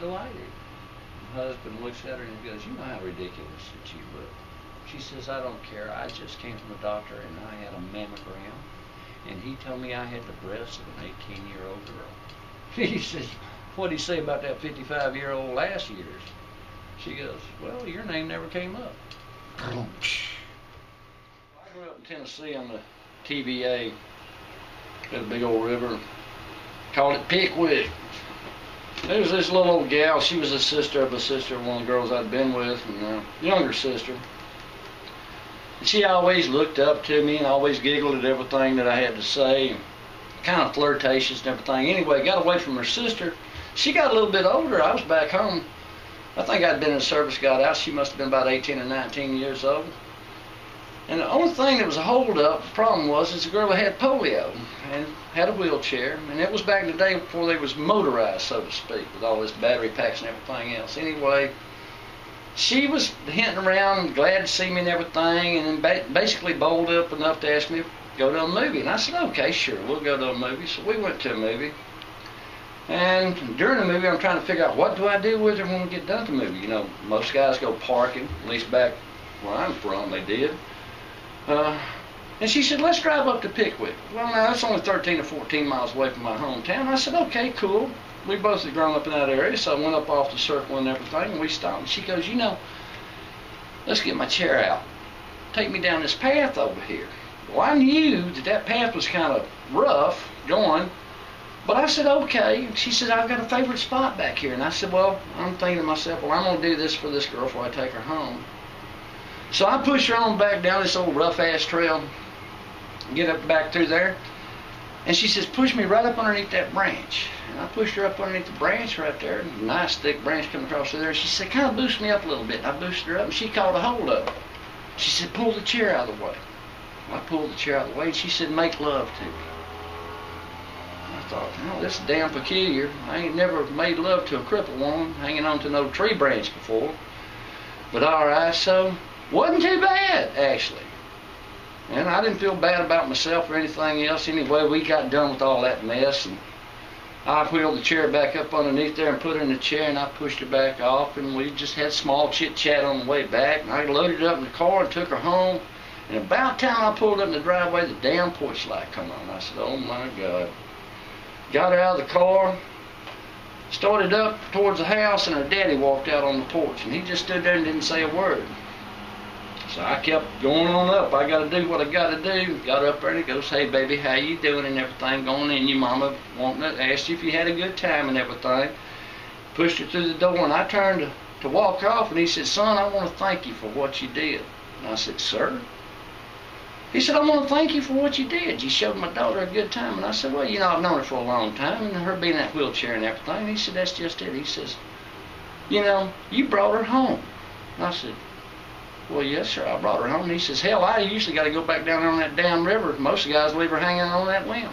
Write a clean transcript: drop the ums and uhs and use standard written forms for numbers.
delighted. My husband looks at her and he goes, you know how ridiculous that you look. She says, I don't care. I just came from the doctor and I had a mammogram. And he told me I had the breasts of an 18-year-old girl. He says, what did he say about that 55-year-old last year's? She goes, well, your name never came up. I grew up in Tennessee on the TVA. Got a big old river. Called it Pickwick. There was this little old gal. She was a sister of one of the girls I'd been with, and younger sister. And she always looked up to me and always giggled at everything that I had to say. And kind of flirtatious and everything. Anyway, got away from her sister. She got a little bit older. I was back home. I think I'd been in the service, got out. She must have been about 18 or 19 years old. And the only thing that was a hold-up, the problem was, is the girl had polio and had a wheelchair. And it was back in the day before they was motorized, so to speak, with all this battery packs and everything else. Anyway, she was hinting around, glad to see me and everything, and then basically bold up enough to ask me to go to a movie. And I said, okay, sure, we'll go to a movie. So we went to a movie. And during the movie, I'm trying to figure out, what do I do with her when we get done with the movie? You know, most guys go parking, at least back where I'm from, they did. And she said, let's drive up to Pickwick. Well, now, that's only 13 or 14 miles away from my hometown. I said, okay, cool. We both had grown up in that area, so I went up off the circle and everything, and we stopped. And she goes, you know, let's get my chair out. Take me down this path over here. Well, I knew that path was kind of rough going, but I said, okay. She said, I've got a favorite spot back here. And I said, well, I'm thinking to myself, well, I'm going to do this for this girl before I take her home. So I pushed her on back down this old rough-ass trail, get up back through there, and she says, push me right up underneath that branch. And I pushed her up underneath the branch right there, a nice thick branch coming across through there. She said, kind of boost me up a little bit. And I boosted her up, and she caught a hold of it. She said, pull the chair out of the way. I pulled the chair out of the way, and she said, make love to me. I thought, oh, this is damn peculiar. I ain't never made love to a crippled woman hanging on to no tree branch before. But all right, so wasn't too bad, actually. And I didn't feel bad about myself or anything else. Anyway, we got done with all that mess, and I wheeled the chair back up underneath there and put her in the chair, and I pushed her back off, and we just had small chit-chat on the way back. And I loaded her up in the car and took her home. And about time I pulled up in the driveway, the damn porch light come on. I said, oh my God. Got her out of the car, started up towards the house, and her daddy walked out on the porch, and he just stood there and didn't say a word. So I kept going on up. I got to do what I got to do. Got up there and he goes, hey baby, how you doing and everything, going in. Your mama wanting to ask you if you had a good time and everything. Pushed her through the door, and I turned to walk off, and he said, son, I want to thank you for what you did. And I said, sir? He said, I want to thank you for what you did. You showed my daughter a good time. And I said, well, you know, I've known her for a long time, and her being in that wheelchair and everything. And he said, that's just it. He says, you know, you brought her home. And I said, well, yes, sir, I brought her home. And he says, hell, I usually got to go back down there on that damn river. Most of the guys leave her hanging on that limb.